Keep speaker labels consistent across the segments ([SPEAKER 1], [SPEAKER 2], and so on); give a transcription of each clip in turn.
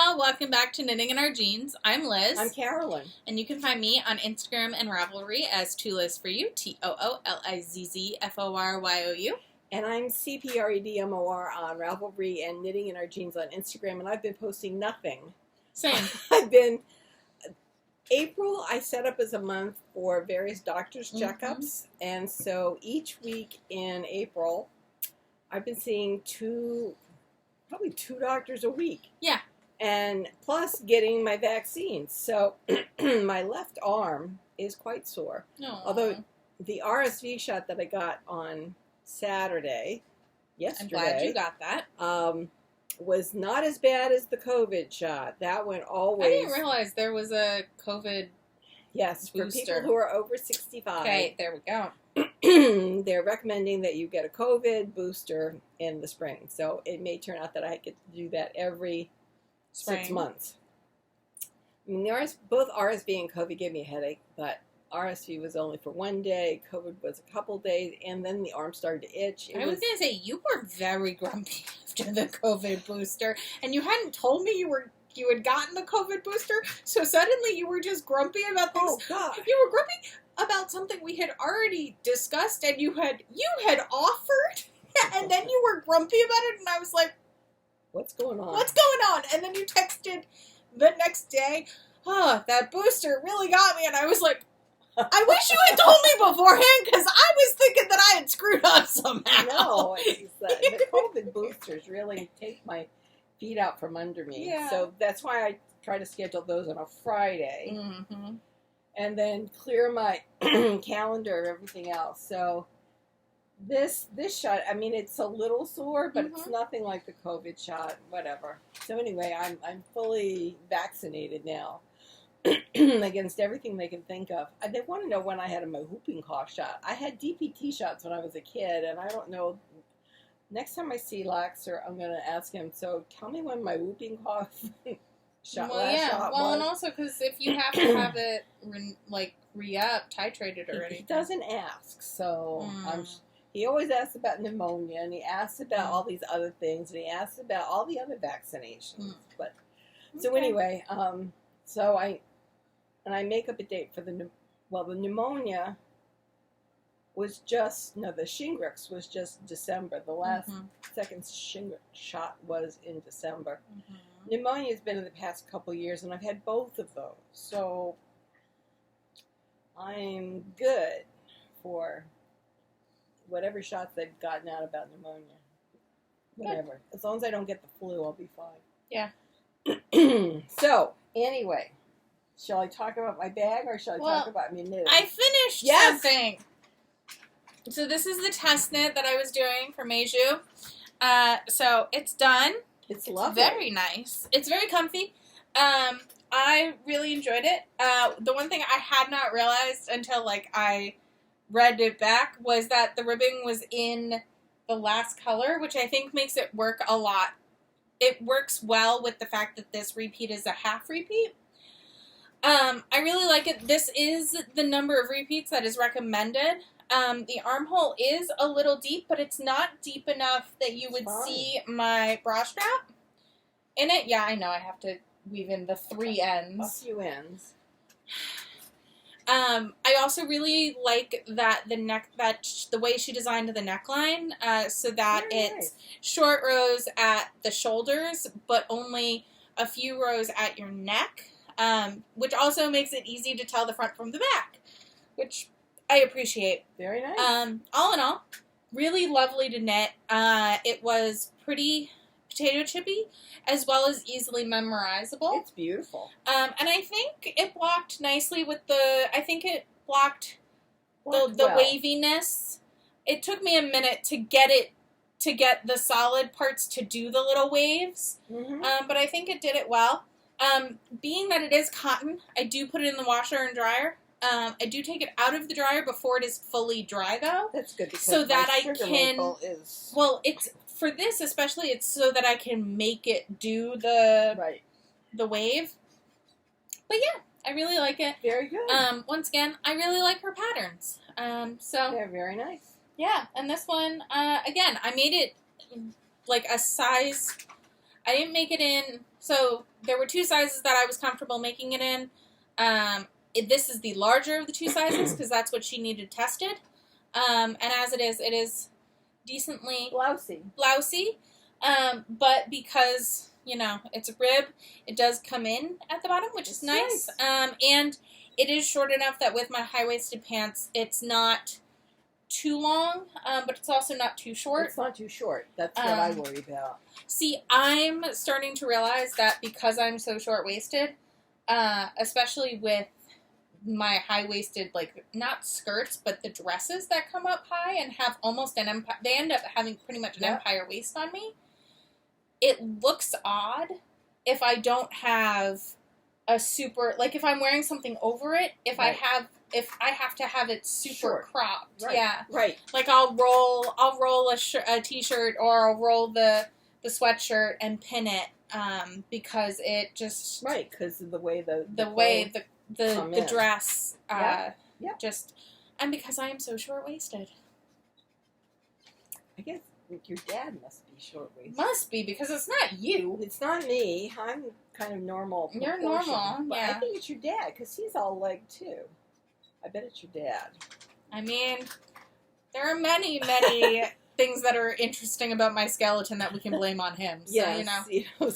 [SPEAKER 1] y'all, welcome back to Knitting in Our Jeans. I'm Liz.
[SPEAKER 2] I'm Carolyn.
[SPEAKER 1] And you can find me on Instagram and Ravelry as Tooliz for you, TOOLIZZFORYOU.
[SPEAKER 2] And I'm CPREDMOR on Ravelry and Knitting in Our Jeans on Instagram, and I've been posting nothing.
[SPEAKER 1] Same.
[SPEAKER 2] April I set up as a month for various doctor's checkups, and so each week in April, I've been seeing probably two doctors a week.
[SPEAKER 1] Yeah.
[SPEAKER 2] And plus getting my vaccines. So my left arm is quite sore.
[SPEAKER 1] Aww.
[SPEAKER 2] Although the RSV shot that I got on yesterday,
[SPEAKER 1] I'm glad you got that.
[SPEAKER 2] was not as bad as the COVID shot. That went always.
[SPEAKER 1] I didn't realize there was a COVID
[SPEAKER 2] Yes,
[SPEAKER 1] booster.
[SPEAKER 2] For people who are over 65.
[SPEAKER 1] Okay, there we go.
[SPEAKER 2] They're recommending that you get a COVID booster in the spring. So it may turn out that I get to do that every 6 months. I mean, both RSV and COVID gave me a headache, but RSV was only for one day, COVID was a couple days, and then the arm started to itch.
[SPEAKER 1] I was going to say, you were very grumpy after the COVID booster, and you hadn't told me you had gotten the COVID booster, so suddenly you were just grumpy about things.
[SPEAKER 2] Oh, God.
[SPEAKER 1] You were grumpy about something we had already discussed, and you had offered, and then you were grumpy about it, and I was like,
[SPEAKER 2] what's going on?
[SPEAKER 1] What's going on? And then you texted the next day, oh, that booster really got me, and I was like, I wish you had told me beforehand, because I was thinking that I had screwed up somehow.
[SPEAKER 2] No, the COVID boosters really take my feet out from under me.
[SPEAKER 1] Yeah.
[SPEAKER 2] So that's why I try to schedule those on a Friday.
[SPEAKER 1] Mm-hmm.
[SPEAKER 2] And then clear my calendar of everything else. So this shot, I mean, it's a little sore, but it's nothing like the COVID shot, whatever. So anyway, I'm fully vaccinated now against everything they can think of. They want to know when I had my whooping cough shot. I had DPT shots when I was a kid, and I don't know. Next time I see Laxer, I'm going to ask him, so tell me when my whooping cough shot shot
[SPEAKER 1] well,
[SPEAKER 2] was.
[SPEAKER 1] and also because if you have to have it re-up, titrated or anything.
[SPEAKER 2] He doesn't ask, so he always asks about pneumonia, and he asks about all these other things, and he asks about all the other vaccinations. But so anyway, so I make up a date for the pneumonia was just the Shingrix was just December. The last second Shingrix shot was in December. Pneumonia has been in the past couple years, and I've had both of those, so I'm good for whatever shots they've gotten out about pneumonia. Whatever. As long as I don't get the flu, I'll be fine.
[SPEAKER 1] Yeah.
[SPEAKER 2] So, anyway, shall I talk about my bag, or shall I talk about me knitting?
[SPEAKER 1] I finished something. So this is the test knit that I was doing for Meiju. So it's done.
[SPEAKER 2] It's lovely.
[SPEAKER 1] Very nice. It's very comfy. I really enjoyed it. The one thing I had not realized until I read it back was that the ribbing was in the last color, which I think makes it work a lot. It works well with the fact that this repeat is a half repeat. I really like it. This is the number of repeats that is recommended. The armhole is a little deep, but it's not deep enough that you would see my bra strap in it. Yeah, I know. I have to weave in the 3 ends.
[SPEAKER 2] A few ends.
[SPEAKER 1] I also really like that the way she designed the neckline, so that it's short rows at the shoulders, but only a few rows at your neck, which also makes it easy to tell the front from the back, which I appreciate.
[SPEAKER 2] Very nice.
[SPEAKER 1] All in all, really lovely to knit. It was pretty potato chippy, as well as easily memorizable.
[SPEAKER 2] It's beautiful.
[SPEAKER 1] And I think it blocked nicely with it blocked the waviness. It took me a minute to get the solid parts to do the little waves. But I think it did it well. Being that it is cotton, I do put it in the washer and dryer. I do take it out of the dryer before it is fully dry, though.
[SPEAKER 2] That's good, because
[SPEAKER 1] so that I can.
[SPEAKER 2] Well,
[SPEAKER 1] it's for this especially. It's so that I can make it do the wave. But yeah, I really like it.
[SPEAKER 2] Very good.
[SPEAKER 1] Once again, I really like her patterns. So
[SPEAKER 2] they're very nice.
[SPEAKER 1] Yeah, and this one again, I made it like a size I didn't make it in. So there were 2 sizes that I was comfortable making it in. This is the larger of the 2 sizes because that's what she needed tested. And as it is decently
[SPEAKER 2] blousy.
[SPEAKER 1] But because, it's a rib, it does come in at the bottom, which is nice. And it is short enough that with my high-waisted pants, it's not too long, but it's also not too short.
[SPEAKER 2] It's not too short. That's what I worry about.
[SPEAKER 1] See, I'm starting to realize that because I'm so short-waisted, especially with my high-waisted, like, not skirts, but the dresses that come up high and have almost an empire, they end up having pretty much an empire waist on me. It looks odd if I don't have a super, like, if I'm wearing something over it, if I have to have it super
[SPEAKER 2] short.
[SPEAKER 1] Cropped.
[SPEAKER 2] Right.
[SPEAKER 1] Yeah.
[SPEAKER 2] Right.
[SPEAKER 1] Like, I'll roll a t-shirt, or I'll roll the sweatshirt and pin it, because it just...
[SPEAKER 2] Right, because of the way the
[SPEAKER 1] dress,
[SPEAKER 2] Yep.
[SPEAKER 1] just... And because I am so short-waisted.
[SPEAKER 2] I guess your dad must be short-waisted.
[SPEAKER 1] Must be, because it's not you.
[SPEAKER 2] It's not me. I'm kind of normal.
[SPEAKER 1] You're normal,
[SPEAKER 2] but
[SPEAKER 1] yeah.
[SPEAKER 2] I think it's your dad, because he's all leg, too. I bet it's your dad.
[SPEAKER 1] I mean, there are many, many things that are interesting about my skeleton that we can blame on him. So,
[SPEAKER 2] Yes,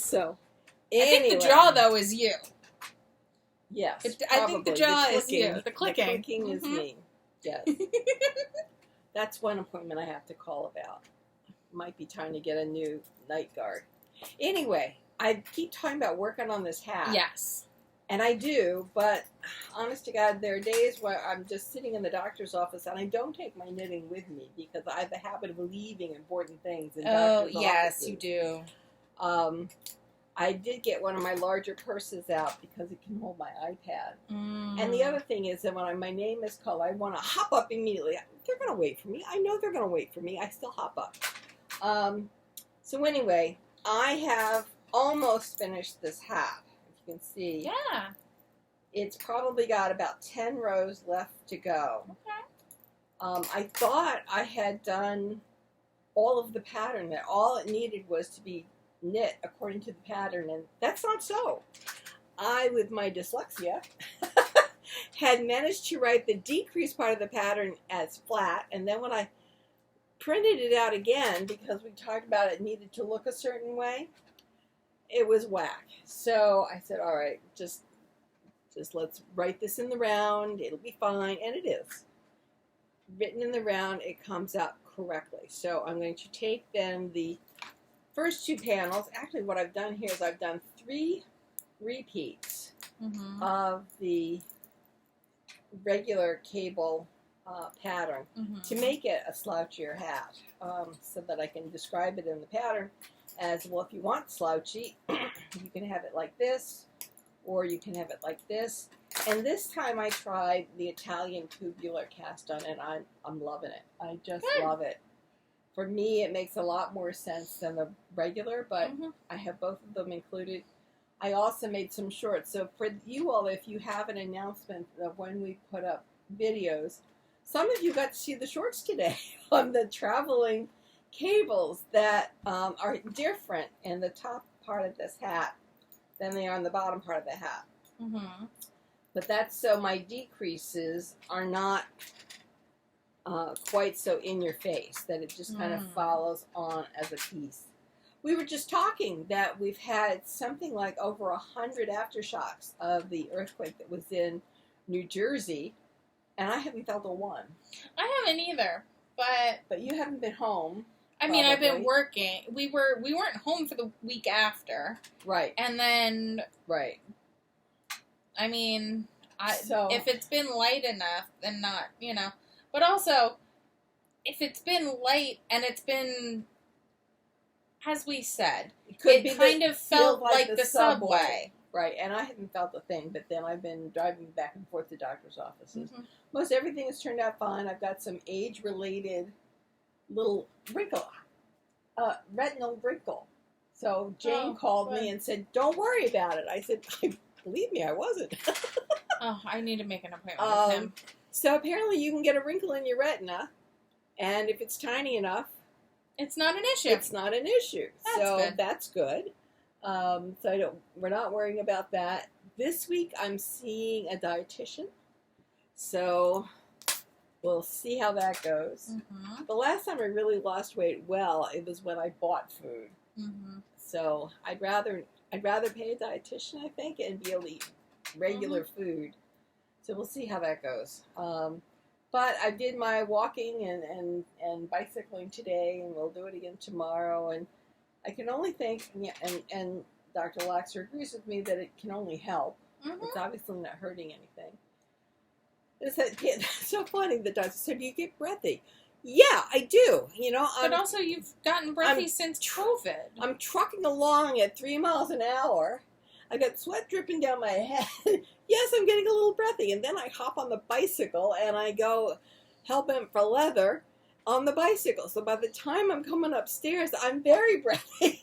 [SPEAKER 2] so...
[SPEAKER 1] I think the jaw, though, is you.
[SPEAKER 2] Yes,
[SPEAKER 1] I think the jaw is you. The clicking.
[SPEAKER 2] The clicking is me. Yes. That's one appointment I have to call about. Might be time to get a new night guard. Anyway, I keep talking about working on this hat.
[SPEAKER 1] Yes.
[SPEAKER 2] And I do, but honest to God, there are days where I'm just sitting in the doctor's office and I don't take my knitting with me because I have the habit of leaving important things in doctor's offices. Oh,
[SPEAKER 1] yes, you do.
[SPEAKER 2] I did get one of my larger purses out because it can hold my iPad.
[SPEAKER 1] Mm.
[SPEAKER 2] And the other thing is that when my name is called, I want to hop up immediately. They're going to wait for me. I know they're going to wait for me. I still hop up. So anyway, I have almost finished this hat. If you can see.
[SPEAKER 1] Yeah.
[SPEAKER 2] It's probably got about 10 rows left to go.
[SPEAKER 1] Okay.
[SPEAKER 2] I thought I had done all of the pattern, that all it needed was to be knit according to the pattern, and that's not so. I, with my dyslexia, had managed to write the decrease part of the pattern as flat, and then when I printed it out again, because we talked about it needed to look a certain way, it was whack. So I said, all right, just let's write this in the round, it'll be fine, and it is. Written in the round, it comes out correctly. So I'm going to take then the first 2 panels. Actually, what I've done here is I've done 3 repeats of the regular cable pattern to make it a slouchier hat, so that I can describe it in the pattern as, well, if you want slouchy, you can have it like this, or you can have it like this. And this time I tried the Italian tubular cast on, and I'm loving it. I just love it. For me, it makes a lot more sense than the regular, but I have both of them included. I also made some shorts. So for you all, if you have an announcement of when we put up videos, some of you got to see the shorts today on the traveling cables that are different in the top part of this hat than they are in the bottom part of the hat. But that's so my decreases are not quite so in your face, that it just kind of follows on as a piece. We were just talking that we've had something like over 100 aftershocks of the earthquake that was in New Jersey, and I haven't felt a one.
[SPEAKER 1] I haven't either,
[SPEAKER 2] but you haven't been home.
[SPEAKER 1] I mean, I've been working. We weren't home for the week after,
[SPEAKER 2] right?
[SPEAKER 1] And then,
[SPEAKER 2] right.
[SPEAKER 1] I mean, if it's been light enough, then not, But also, if it's been light and it's been, as we said, it kind of felt like the subway.
[SPEAKER 2] Right, and I haven't felt a thing, but then I've been driving back and forth to doctor's offices. Most everything has turned out fine. I've got some age-related little wrinkle, retinal wrinkle. So Jane called me and said, don't worry about it. I said, believe me, I wasn't.
[SPEAKER 1] I need to make an appointment with him.
[SPEAKER 2] So apparently you can get a wrinkle in your retina, and if it's tiny enough,
[SPEAKER 1] it's not an issue.
[SPEAKER 2] It's not an issue. That's good. So we're not worrying about that. This week I'm seeing a dietitian. So we'll see how that goes.
[SPEAKER 1] Mm-hmm.
[SPEAKER 2] The last time I really lost weight well, it was when I bought food.
[SPEAKER 1] Mm-hmm.
[SPEAKER 2] So I'd rather pay a dietitian, I think, and be able to eat regular food. So we'll see how that goes. But I did my walking and bicycling today, and we'll do it again tomorrow. And I can only think, and Dr. Laxer agrees with me that it can only help.
[SPEAKER 1] Mm-hmm.
[SPEAKER 2] It's obviously not hurting anything. It's so funny. The doctor said, "Do you get breathy?" Yeah, I do.
[SPEAKER 1] But also you've gotten breathy since COVID.
[SPEAKER 2] I'm trucking along at 3 miles an hour. I got sweat dripping down my head. Yes, I'm getting a little breathy. And then I hop on the bicycle and I go hell-bent for leather on the bicycle. So by the time I'm coming upstairs, I'm very breathy.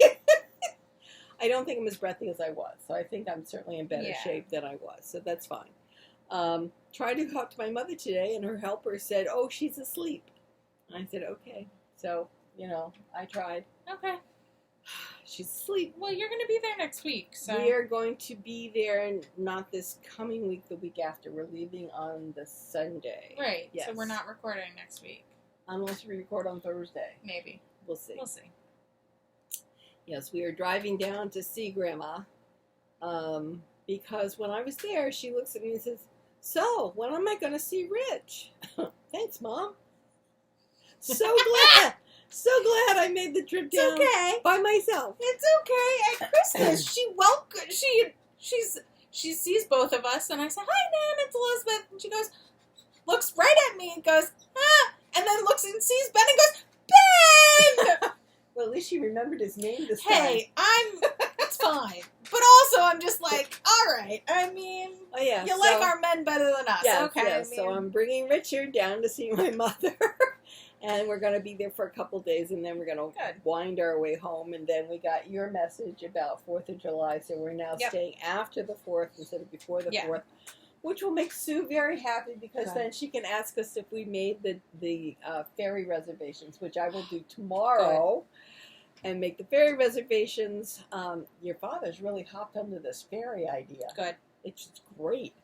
[SPEAKER 2] I don't think I'm as breathy as I was. So I think I'm certainly in better shape than I was. So that's fine. Tried to talk to my mother today, and her helper said, "Oh, she's asleep." And I said, "Okay." So, I tried.
[SPEAKER 1] Okay.
[SPEAKER 2] She's asleep.
[SPEAKER 1] Well, you're going to be there next week, so...
[SPEAKER 2] We are going to be there, not this coming week, the week after. We're leaving on the Sunday.
[SPEAKER 1] Right.
[SPEAKER 2] Yes.
[SPEAKER 1] So we're not recording next week.
[SPEAKER 2] Unless we record on Thursday.
[SPEAKER 1] Maybe.
[SPEAKER 2] We'll see.
[SPEAKER 1] We'll see.
[SPEAKER 2] Yes, we are driving down to see Grandma. Because when I was there, she looks at me and says, "So, when am I going to see Rich?" Thanks, Mom. So glad. So glad I made the trip down by myself.
[SPEAKER 1] It's okay. At Christmas, she sees both of us, and I say, "Hi, Nan, it's Elizabeth." And she looks right at me and goes, "Ah," and then looks and sees Ben and goes, "Ben!"
[SPEAKER 2] Well, at least she remembered his name this time.
[SPEAKER 1] Hey, it's fine. But also, I'm just like, all right. I mean, you like our men better than us.
[SPEAKER 2] Yes,
[SPEAKER 1] okay.
[SPEAKER 2] Yes. So I'm bringing Richard down to see my mother. And we're going to be there for a couple days, and then we're going to wind our way home. And then we got your message about 4th of July, so we're now staying after the 4th instead of before the 4th, which will make Sue very happy because then she can ask us if we made the ferry reservations, which I will do tomorrow, and make the ferry reservations. Your father's really hopped onto this ferry idea.
[SPEAKER 1] Good.
[SPEAKER 2] It's great.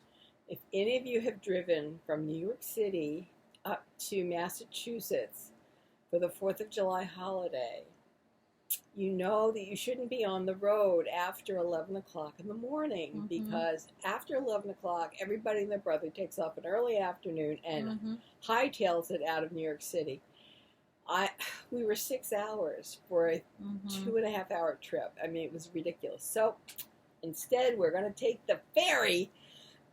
[SPEAKER 2] If any of you have driven from New York City up to Massachusetts for the 4th of July holiday, you know that you shouldn't be on the road after 11 o'clock in the morning because after 11 o'clock, everybody and their brother takes off an early afternoon and hightails it out of New York City. We were 6 hours for a 2.5 hour trip. I mean, it was ridiculous. So instead, we're going to take the ferry.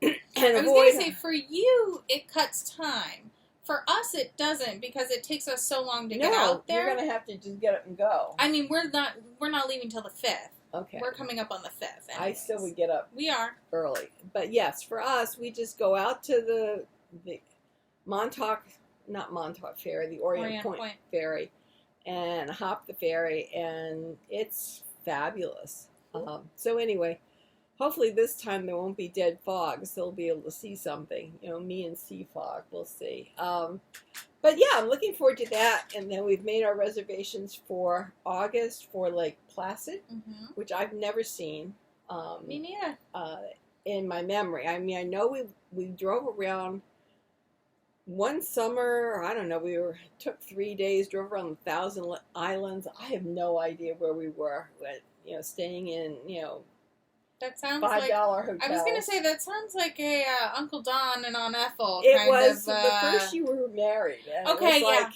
[SPEAKER 1] I was going to say, for you, it cuts time. For us, it doesn't because it takes us so long to get out there.
[SPEAKER 2] You're going to have to just get up and go.
[SPEAKER 1] I mean, we're not leaving till the 5th.
[SPEAKER 2] Okay.
[SPEAKER 1] We're coming up on the 5th. Anyways.
[SPEAKER 2] I still would get up.
[SPEAKER 1] We are.
[SPEAKER 2] Early. But yes, for us, we just go out to the Ferry, the Orient Point Ferry, and hop the ferry, and it's fabulous. So anyway, hopefully this time there won't be dead fog, so they'll be able to see something. Me and sea fog, we'll see. But yeah, I'm looking forward to that. And then we've made our reservations for August for Lake Placid, which I've never seen.
[SPEAKER 1] Me neither.
[SPEAKER 2] In my memory. I mean, I know we drove around one summer. I don't know. Took 3 days, drove around 1,000 islands. I have no idea where we were. But, staying in
[SPEAKER 1] that sounds
[SPEAKER 2] $5
[SPEAKER 1] like
[SPEAKER 2] hotels.
[SPEAKER 1] I was going to say that sounds like a Uncle Don and Aunt Ethel.
[SPEAKER 2] It was the first you were married.
[SPEAKER 1] Okay,
[SPEAKER 2] it was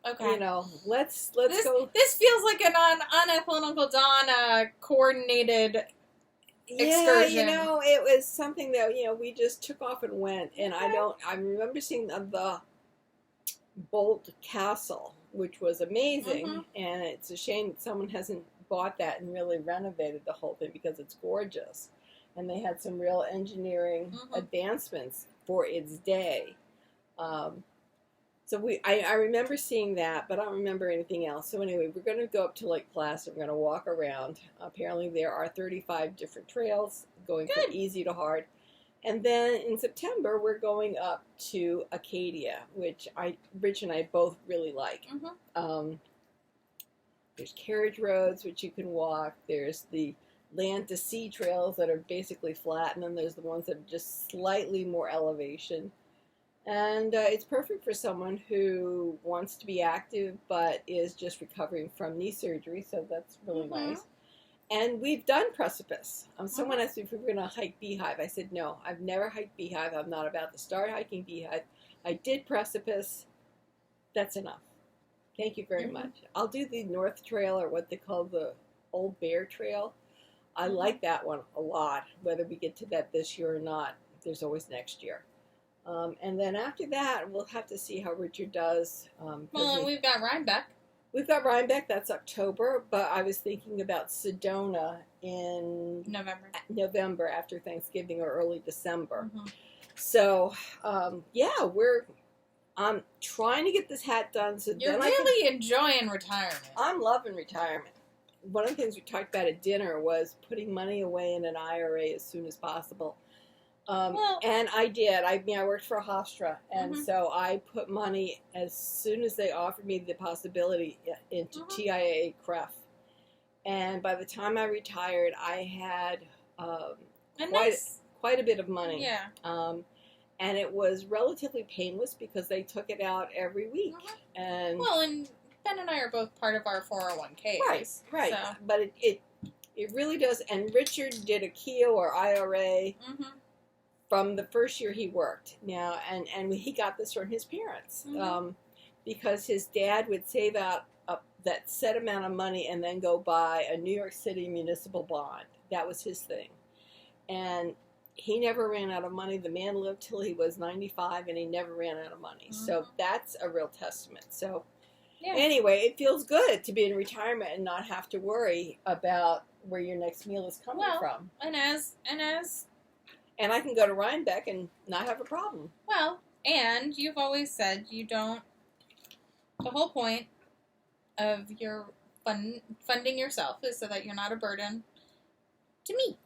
[SPEAKER 2] like,
[SPEAKER 1] okay.
[SPEAKER 2] Let's go.
[SPEAKER 1] This feels like an Aunt Ethel and Uncle Don coordinated excursion.
[SPEAKER 2] It was something that we just took off and went. And I remember seeing the Bolt Castle, which was amazing, and it's a shame that someone hasn't bought that and really renovated the whole thing because it's gorgeous, and they had some real engineering advancements for its day. So I remember seeing that, but I don't remember anything else. So anyway, we're going to go up to Lake Placid. We're going to walk around. Apparently there are 35 different trails going from easy to hard. And then in September, we're going up to Acadia, which Rich and I both really like. There's carriage roads, which you can walk. There's the land to sea trails that are basically flat, and then there's the ones that are just slightly more elevation. And it's perfect for someone who wants to be active but is just recovering from knee surgery, so that's really nice. And we've done precipice. Someone asked me if we were going to hike Beehive. I said, no, I've never hiked Beehive. I'm not about to start hiking Beehive. I did precipice. That's enough. Thank you very much. I'll do the North Trail, or what they call the Old Bear Trail. I like that one a lot. Whether we get to that this year or not, there's always next year. And then after that, we'll have to see how Richard does.
[SPEAKER 1] Well, we've got Rhinebeck.
[SPEAKER 2] We've got Rhinebeck, that's October, but I was thinking about Sedona in November after Thanksgiving or early December. So, yeah, I'm trying to get this hat done. So
[SPEAKER 1] You're really enjoying retirement.
[SPEAKER 2] I'm loving retirement. One of the things we talked about at dinner was putting money away in an IRA as soon as possible. And I did. I worked for Hofstra, and so I put money as soon as they offered me the possibility into TIAA CREF. And by the time I retired, I had quite a bit of money.
[SPEAKER 1] Yeah.
[SPEAKER 2] And it was relatively painless because they took it out every week. And
[SPEAKER 1] Ben and I are both part of our 401k.
[SPEAKER 2] Right.
[SPEAKER 1] So.
[SPEAKER 2] But it really does. And Richard did a KEO or IRA. From the first year he worked. Now, and he got this from his parents, because his dad would save out that set amount of money and then go buy a New York City municipal bond. That was his thing. And he never ran out of money. The man lived till he was 95, and he never ran out of money. So that's a real testament. So anyway, it feels good to be in retirement and not have to worry about where your next meal is coming from. And I can go to Rhinebeck and not have a problem.
[SPEAKER 1] Well, and you've always said you don't... The whole point of your funding yourself is so that you're not a burden to me.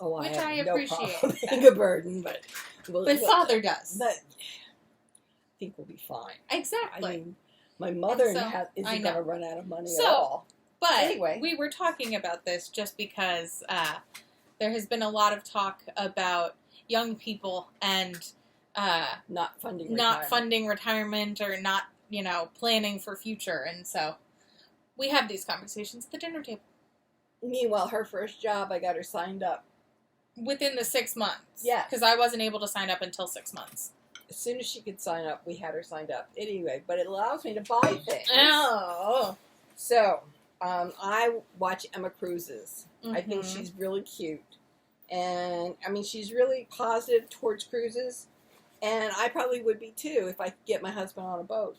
[SPEAKER 2] Oh,
[SPEAKER 1] which I appreciate.
[SPEAKER 2] No being a burden, but
[SPEAKER 1] Father does.
[SPEAKER 2] But I think we'll be fine.
[SPEAKER 1] Exactly.
[SPEAKER 2] I mean, my mother isn't going to run out of money at all.
[SPEAKER 1] But
[SPEAKER 2] anyway,
[SPEAKER 1] we were talking about this just because... there has been a lot of talk about young people and
[SPEAKER 2] not funding
[SPEAKER 1] retirement or not, planning for future. And so we have these conversations at the dinner table.
[SPEAKER 2] Meanwhile, her first job, I got her signed up.
[SPEAKER 1] Within the 6 months.
[SPEAKER 2] Yeah.
[SPEAKER 1] Because I wasn't able to sign up until 6 months.
[SPEAKER 2] As soon as she could sign up, we had her signed up. Anyway, but it allows me to buy things.
[SPEAKER 1] Oh.
[SPEAKER 2] So... I watch Emma Cruises. I think she's really cute. And, she's really positive towards cruises. And I probably would be, too, if I could get my husband on a boat.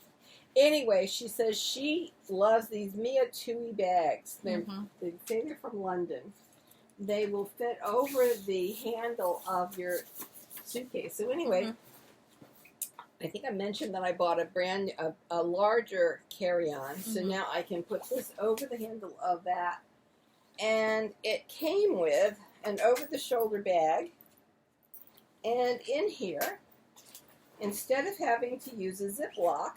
[SPEAKER 2] Anyway, she says she loves these Mia Tui bags. They say they're from London. They will fit over the handle of your suitcase. So anyway... I think I mentioned that I bought a larger carry-on, so now I can put this over the handle of that. And it came with an over-the-shoulder bag, and in here, instead of having to use a Ziploc,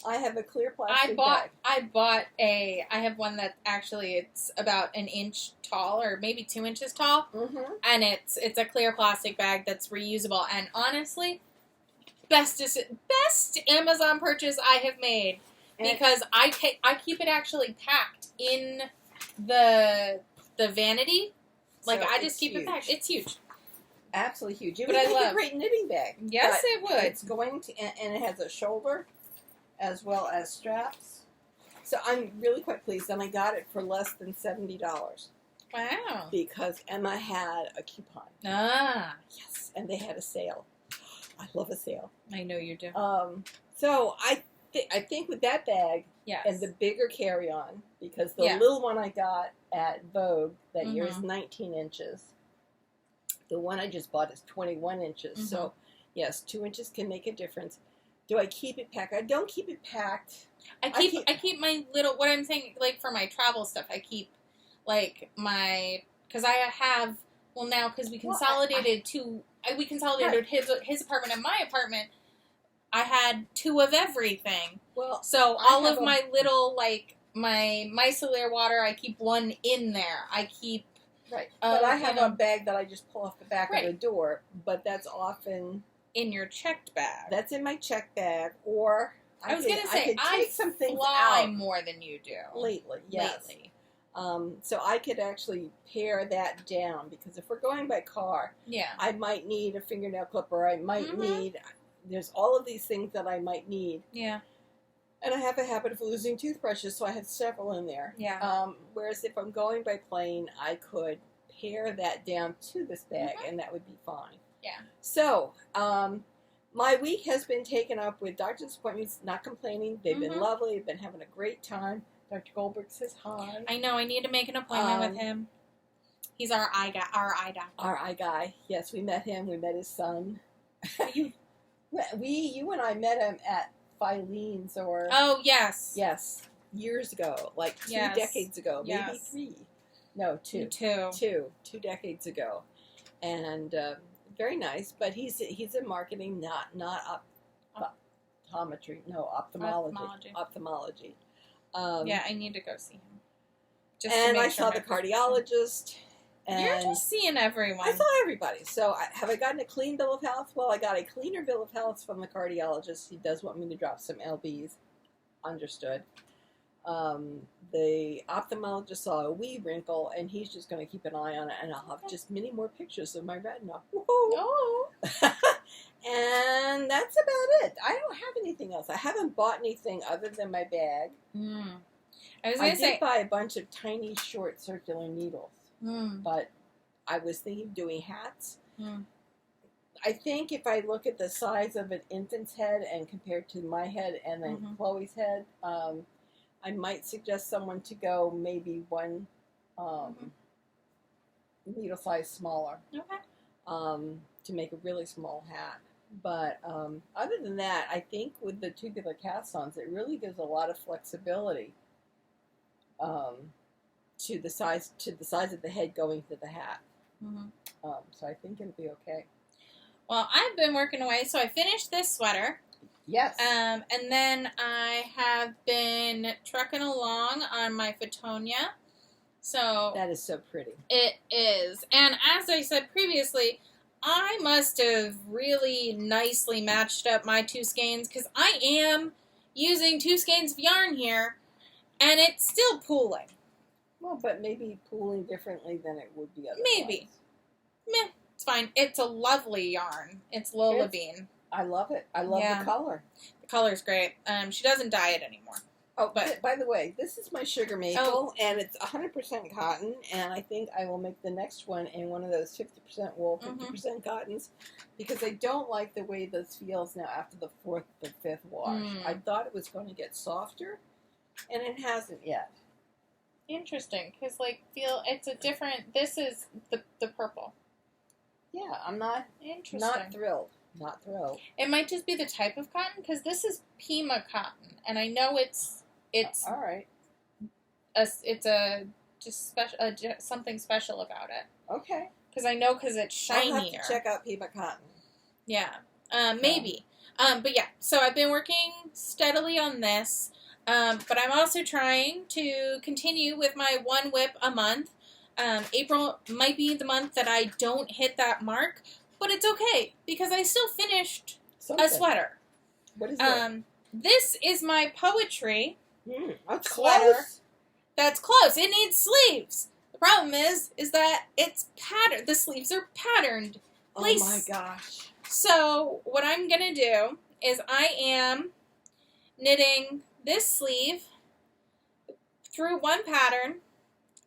[SPEAKER 2] I have a clear plastic bag.
[SPEAKER 1] I have one that actually it's about an inch tall, or maybe 2 inches tall, and it's a clear plastic bag that's reusable, and honestly... Best Amazon purchase I have made, because I keep it actually packed in the vanity. Like, so I just keep it packed. It's huge.
[SPEAKER 2] Absolutely huge. It would make a great knitting bag.
[SPEAKER 1] Yes, it would.
[SPEAKER 2] It's going to, and it has a shoulder as well as straps. So I'm really quite pleased, and I got it for less than $70.
[SPEAKER 1] Wow.
[SPEAKER 2] Because Emma had a coupon.
[SPEAKER 1] Ah.
[SPEAKER 2] Yes, and they had a sale. I love a sale.
[SPEAKER 1] I know you do.
[SPEAKER 2] So I think with that bag and the bigger carry-on, because the little one I got at Vogue that year is 19 inches. The one I just bought is 21 inches. So, yes, 2 inches can make a difference. Do I keep it packed? I don't keep it packed.
[SPEAKER 1] I keep my little, what I'm saying, like, for my travel stuff, I keep, like, my, because I have, well, now, because we consolidated we consolidated his apartment and my apartment. I had 2 of everything.
[SPEAKER 2] Well,
[SPEAKER 1] so all of my little, like, my micellar water, I keep one in there. I keep...
[SPEAKER 2] Right. But I have a bag that I just pull off the back
[SPEAKER 1] right.
[SPEAKER 2] of the door, but that's often...
[SPEAKER 1] in your checked bag.
[SPEAKER 2] That's in my checked bag, or...
[SPEAKER 1] I was going to say, I
[SPEAKER 2] some things
[SPEAKER 1] fly
[SPEAKER 2] out
[SPEAKER 1] more than you do.
[SPEAKER 2] Lately, yes.
[SPEAKER 1] Lately.
[SPEAKER 2] So I could actually pare that down, because if we're going by car,
[SPEAKER 1] yeah,
[SPEAKER 2] I might need a fingernail clipper, I might need... There's all of these things that I might need.
[SPEAKER 1] Yeah.
[SPEAKER 2] And I have a habit of losing toothbrushes, so I have several in there.
[SPEAKER 1] Yeah.
[SPEAKER 2] Whereas if I'm going by plane, I could pare that down to this bag, and that would be fine.
[SPEAKER 1] Yeah.
[SPEAKER 2] So, my week has been taken up with doctor's appointments, not complaining. They've been lovely. I've been having a great time. Dr. Goldberg says hi.
[SPEAKER 1] I know. I need to make an appointment with him. He's our eye guy.
[SPEAKER 2] Our eye guy. Yes, we met him. We met his son. You and I met him at Filene's or...
[SPEAKER 1] Oh, yes.
[SPEAKER 2] Yes. Years ago. Like 2 decades ago. Maybe 3. No, 2. 2 decades ago. And very nice. But he's in marketing, not optometry. No, ophthalmology.
[SPEAKER 1] Yeah, I need to go see him.
[SPEAKER 2] Just and I saw the cardiologist. And
[SPEAKER 1] you're just seeing everyone.
[SPEAKER 2] I saw everybody. So have I gotten a clean bill of health? Well, I got a cleaner bill of health from the cardiologist. He does want me to drop some LBs. Understood. The ophthalmologist saw a wee wrinkle, and he's just going to keep an eye on it, and I'll have just many more pictures of my retina.
[SPEAKER 1] Oh.
[SPEAKER 2] And that's about it. I don't have anything else. I haven't bought anything other than my bag. I did buy a bunch of tiny, short, circular needles. But I was thinking of doing hats. I think if I look at the size of an infant's head and compared to my head and then Chloe's head, I might suggest someone to go maybe one needle size smaller to make a really small hat. But other than that, I think with the tubular cast-ons, it really gives a lot of flexibility. To the size of the head going to the hat. So I think it'll be okay.
[SPEAKER 1] Well, I've been working away, so I finished this sweater.
[SPEAKER 2] Yes.
[SPEAKER 1] And then I have been trucking along on my Fittonia. So
[SPEAKER 2] that is so pretty.
[SPEAKER 1] It is. And as I said previously, I must have really nicely matched up my 2 skeins, because I am using 2 skeins of yarn here, and it's still pooling.
[SPEAKER 2] Well, but maybe pooling differently than it would be otherwise.
[SPEAKER 1] Maybe. Meh, it's fine. It's a lovely yarn. It's Lola Bean.
[SPEAKER 2] I love it. I love the color.
[SPEAKER 1] The color's great. She doesn't dye it anymore.
[SPEAKER 2] Oh, but by the way, this is my sugar maple, and it's 100% cotton, and I think I will make the next one in one of those 50% wool, 50% cottons, because I don't like the way this feels now after the 4th or 5th wash. I thought it was going to get softer, and it hasn't yet.
[SPEAKER 1] Interesting, because it's a different. This is the purple.
[SPEAKER 2] Yeah, I'm not thrilled. Not thrilled.
[SPEAKER 1] It might just be the type of cotton, because this is Pima cotton, and I know it's
[SPEAKER 2] all right.
[SPEAKER 1] It's a just special something special about it.
[SPEAKER 2] Okay.
[SPEAKER 1] Because I know it's shinier.
[SPEAKER 2] I'll have to check out Pima cotton.
[SPEAKER 1] Yeah. Maybe. But yeah. So I've been working steadily on this. But I'm also trying to continue with my 1 whip a month. April might be the month that I don't hit that mark, but it's okay, because I still finished a sweater.
[SPEAKER 2] What is it?
[SPEAKER 1] This is my poetry
[SPEAKER 2] that's
[SPEAKER 1] sweater.
[SPEAKER 2] Close.
[SPEAKER 1] That's close. It needs sleeves. The problem is that it's patterned. The sleeves are patterned.
[SPEAKER 2] Oh my gosh.
[SPEAKER 1] So what I'm going to do is I am knitting this sleeve through one pattern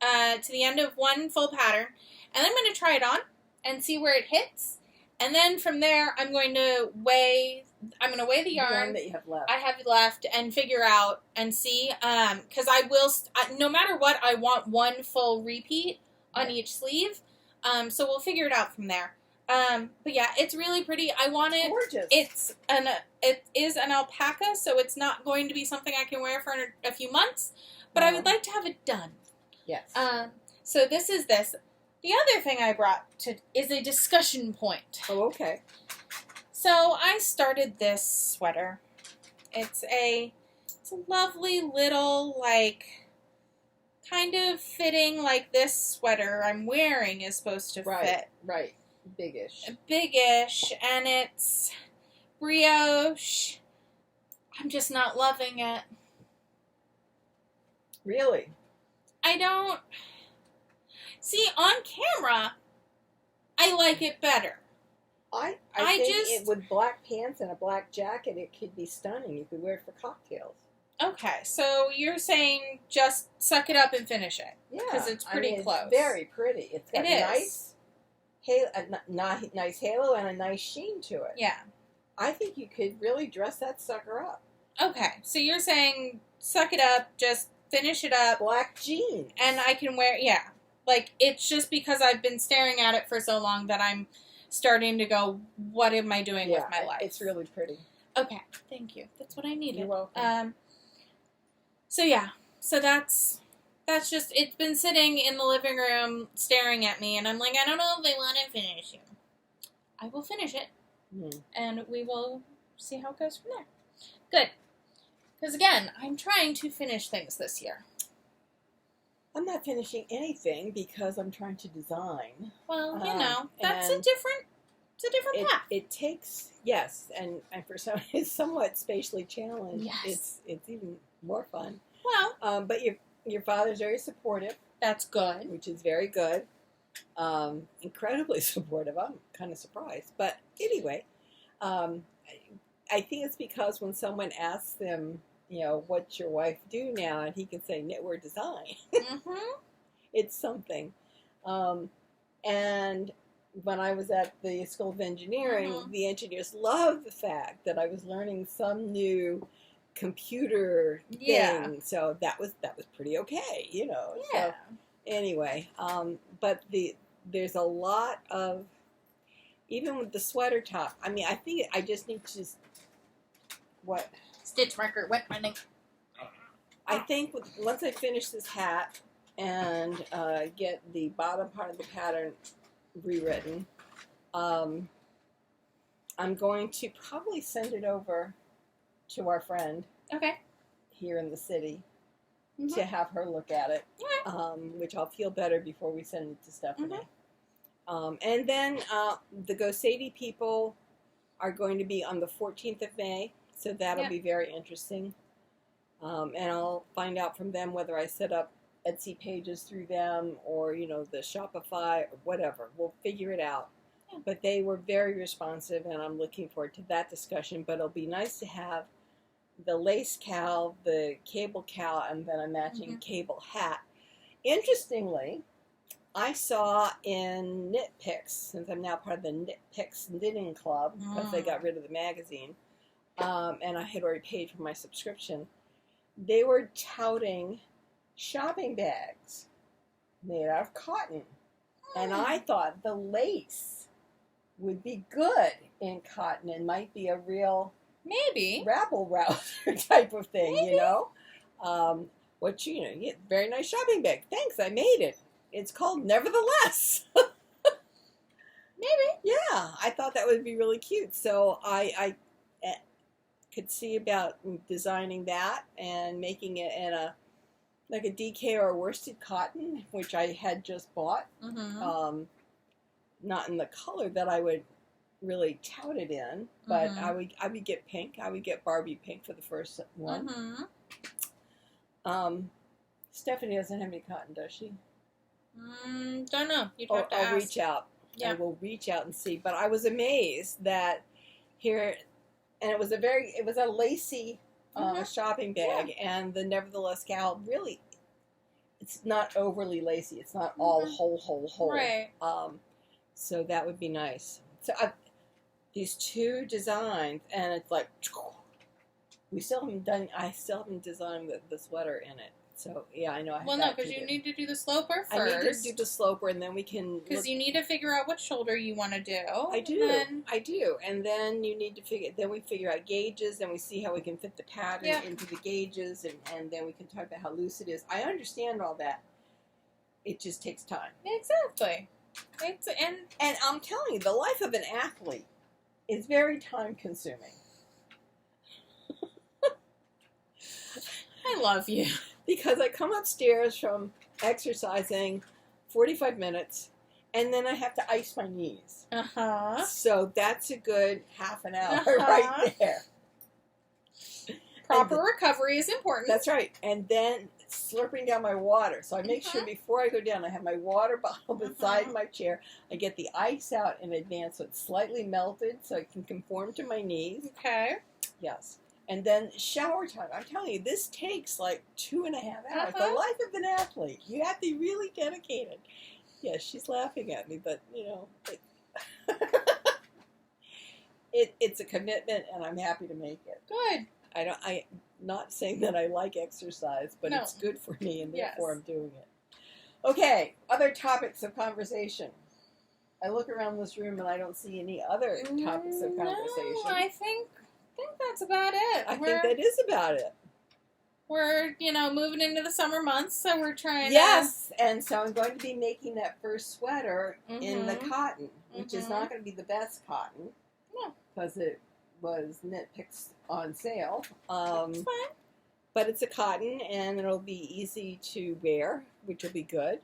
[SPEAKER 1] to the end of one full pattern, and then I'm going to try it on and see where it hits, and then from there I'm going to weigh the yarn
[SPEAKER 2] that you have left.
[SPEAKER 1] I have left and figure out and see, because I will no matter what, I want 1 full repeat on each sleeve, so we'll figure it out from there. But yeah, it's really pretty. I want it.
[SPEAKER 2] Gorgeous.
[SPEAKER 1] It is an alpaca, so it's not going to be something I can wear for a few months, but I would like to have it done.
[SPEAKER 2] Yes.
[SPEAKER 1] So this is this. The other thing I brought is a discussion point.
[SPEAKER 2] Oh, okay.
[SPEAKER 1] So I started this sweater. It's a It's a lovely little, like, kind of fitting like this sweater I'm wearing is supposed to fit.
[SPEAKER 2] Right. Biggish.
[SPEAKER 1] Biggish, and it's brioche. I'm just not loving it.
[SPEAKER 2] Really?
[SPEAKER 1] I don't... See, on camera, I like it better.
[SPEAKER 2] I think with black pants and a black jacket, it could be stunning. You could wear it for cocktails.
[SPEAKER 1] Okay, so you're saying just suck it up and finish it.
[SPEAKER 2] Yeah.
[SPEAKER 1] Because it's pretty close.
[SPEAKER 2] It's very pretty. It's got nice halo and a nice sheen to it.
[SPEAKER 1] Yeah.
[SPEAKER 2] I think you could really dress that sucker up.
[SPEAKER 1] Okay, so you're saying suck it up, just finish it up.
[SPEAKER 2] Black jeans.
[SPEAKER 1] And I can wear, yeah. Like, it's just because I've been staring at it for so long that I'm starting to go, what am I doing with my life?
[SPEAKER 2] It's really pretty.
[SPEAKER 1] Okay, thank you. That's what I needed.
[SPEAKER 2] You're welcome.
[SPEAKER 1] So yeah, so that's just, it's been sitting in the living room staring at me, and I'm like, I don't know if I want to finish it. I will finish it, and we will see how it goes from there. Good. Because again, I'm trying to finish things this year.
[SPEAKER 2] I'm not finishing anything because I'm trying to design.
[SPEAKER 1] Well, you know, that's a different path.
[SPEAKER 2] It takes, yes, and for some, it's somewhat spatially challenged.
[SPEAKER 1] Yes.
[SPEAKER 2] It's even more fun.
[SPEAKER 1] Well,
[SPEAKER 2] but your father's very supportive.
[SPEAKER 1] That's good.
[SPEAKER 2] Which is very good. Incredibly supportive. I'm kind of surprised. But anyway, I think it's because when someone asks them, you know, what's your wife do now? And he can say knitwear design. It's something. And when I was at the School of Engineering, the engineers loved the fact that I was learning some new computer thing. So that was pretty okay, you know.
[SPEAKER 1] Yeah.
[SPEAKER 2] So anyway, but there's a lot of, even with the sweater top, I mean, I think I just need to what?
[SPEAKER 1] Stitch marker wet running.
[SPEAKER 2] I think once I finish this hat and get the bottom part of the pattern rewritten, I'm going to probably send it over to our friend here in the city to have her look at it, which I'll feel better before we send it to Stephanie. And then the Gosadi people are going to be on the 14th of May. So that'll be very interesting. And I'll find out from them whether I set up Etsy pages through them or, you know, the Shopify or whatever. We'll figure it out. Yeah. But they were very responsive, and I'm looking forward to that discussion. But it'll be nice to have the lace cowl, the cable cowl, and then a matching cable hat. Interestingly, I saw in Knit Picks, since I'm now part of the Knit Picks Knitting Club, because they got rid of the magazine, and I had already paid for my subscription, they were touting shopping bags made out of cotton. And I thought the lace would be good in cotton and might be a real rabble rouser type of thing, you know? You get a very nice shopping bag. Thanks, I made it. It's called Nevertheless. Yeah, I thought that would be really cute. So I could see about designing that and making it in a DK or a worsted cotton, which I had just bought. Not in the color that I would really tout it in, but I would get pink. I would get Barbie pink for the first one. Stephanie doesn't have any cotton, does she?
[SPEAKER 1] Don't know. You'd have to ask.
[SPEAKER 2] I'll reach out. Yeah. I will reach out and see. But I was amazed that here, and it was a lacy shopping bag, and the Nevertheless cowl really, it's not overly lacy. It's not all whole.
[SPEAKER 1] Right.
[SPEAKER 2] So that would be nice. So these two designs, and it's like, I still haven't designed the sweater in it. So, yeah, I know I have
[SPEAKER 1] Well, no, because you need to do the sloper first.
[SPEAKER 2] I need to do the sloper, and then we can...
[SPEAKER 1] Because you need to figure out what shoulder you want to do.
[SPEAKER 2] I do. And then you need to then we figure out gauges, and we see how we can fit the pattern into the gauges, and then we can talk about how loose it is. I understand all that. It just takes time.
[SPEAKER 1] Exactly.
[SPEAKER 2] And I'm telling you, the life of an athlete is very time-consuming.
[SPEAKER 1] I love you.
[SPEAKER 2] Because I come upstairs from exercising 45 minutes, and then I have to ice my knees.
[SPEAKER 1] Uh-huh.
[SPEAKER 2] So that's a good half an hour
[SPEAKER 1] Uh-huh.
[SPEAKER 2] right there.
[SPEAKER 1] Proper recovery is important.
[SPEAKER 2] That's right. And then slurping down my water. So I make sure before I go down, I have my water bottle beside my chair. I get the ice out in advance so it's slightly melted so it can conform to my knees.
[SPEAKER 1] Okay.
[SPEAKER 2] Yes. And then shower time. I'm telling you, this takes like 2.5 hours. The life of an athlete. You have to be really dedicated. Yeah, she's laughing at me, but, you know, it's a commitment, and I'm happy to make it.
[SPEAKER 1] Good.
[SPEAKER 2] I'm not saying that I like exercise, but it's good for me, and therefore I'm doing it. Okay, other topics of conversation. I look around this room, and I don't see any other topics of conversation.
[SPEAKER 1] No, I think that's about it.
[SPEAKER 2] I think that is about it.
[SPEAKER 1] We're, moving into the summer months, so we're trying
[SPEAKER 2] Yes, and so I'm going to be making that first sweater in the cotton, which is not going to be the best cotton.
[SPEAKER 1] No.
[SPEAKER 2] Because it was knit picks on sale.
[SPEAKER 1] It's fine.
[SPEAKER 2] But it's a cotton, and it'll be easy to wear, which will be good,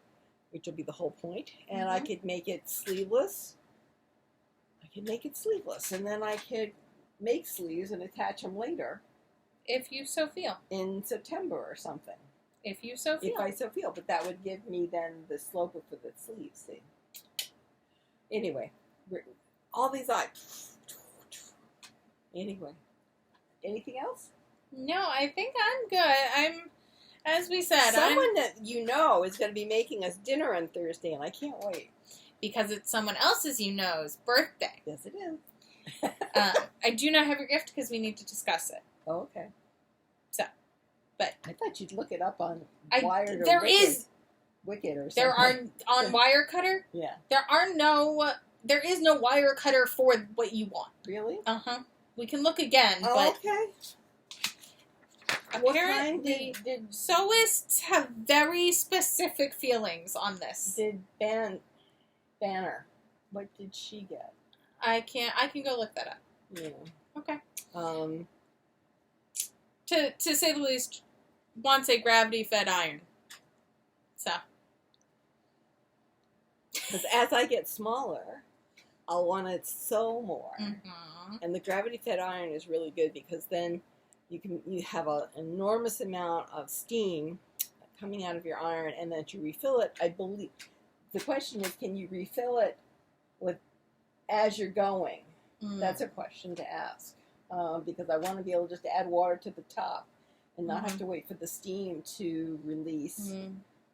[SPEAKER 2] which will be the whole point. And I could make it sleeveless. And then I could make sleeves and attach them later.
[SPEAKER 1] If you so feel.
[SPEAKER 2] In September or something.
[SPEAKER 1] If you so feel.
[SPEAKER 2] If I so feel. But that would give me then the slope for the sleeves, see. Anyway, all these Anyway. Anything else?
[SPEAKER 1] No, I think I'm good. As we said,
[SPEAKER 2] someone that you know is going to be making us dinner on Thursday, and I can't wait.
[SPEAKER 1] Because it's someone else's birthday.
[SPEAKER 2] Yes, it is.
[SPEAKER 1] I do not have your gift because we need to discuss it.
[SPEAKER 2] Oh, okay.
[SPEAKER 1] So, but
[SPEAKER 2] I thought you'd look it up on
[SPEAKER 1] Wired
[SPEAKER 2] or Wicked or something.
[SPEAKER 1] There are on Wirecutter.
[SPEAKER 2] Yeah.
[SPEAKER 1] There is no wire cutter for what you want.
[SPEAKER 2] Really?
[SPEAKER 1] We can look again,
[SPEAKER 2] oh,
[SPEAKER 1] but
[SPEAKER 2] okay.
[SPEAKER 1] Apparently, sewists have very specific feelings on this.
[SPEAKER 2] Did Banner? What did she get?
[SPEAKER 1] I can go look that up.
[SPEAKER 2] Yeah.
[SPEAKER 1] Okay. To say the least, wants a gravity-fed iron. So.
[SPEAKER 2] Because as I get smaller, I'll want to sew more. And the gravity-fed iron is really good because then you have an enormous amount of steam coming out of your iron, and then to refill it, I believe the question is, can you refill it as you're going? That's a question to ask because I want to be able just to add water to the top and not have to wait for the steam to release,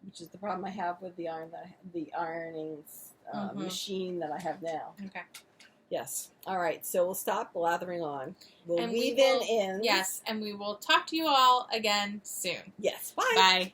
[SPEAKER 2] which is the problem I have with the ironing machine that I have now.
[SPEAKER 1] Okay.
[SPEAKER 2] Yes. All right. So we'll stop blathering on. We'll weave in.
[SPEAKER 1] Yes, and we will talk to you all again soon.
[SPEAKER 2] Yes. Bye.
[SPEAKER 1] Bye.